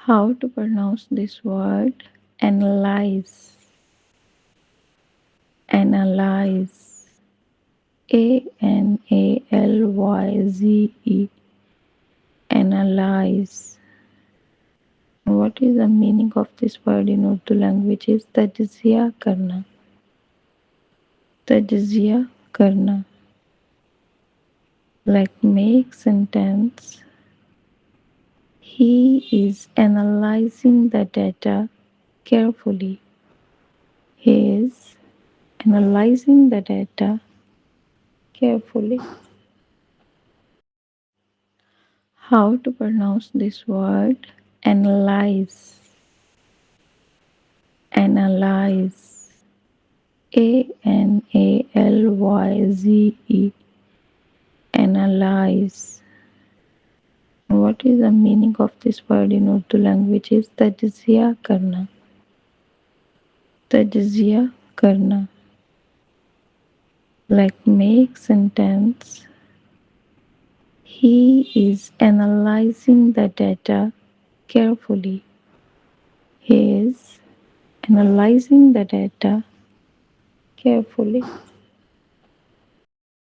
How to pronounce this word? Analyze. Analyze. Analyze. Analyze. What is the meaning of this word in Urdu language? Is tajziya karna. Tajziya karna. Like make sentence. He is analyzing the data carefully. He is analyzing the data carefully. How to pronounce this word? Analyze. Analyze. Analyze. Analyze. What is the meaning of this word in Urdu language? Is tajziya karna. Tajziya karna. Like make sentence. He is analyzing the data carefully. He is analyzing the data carefully.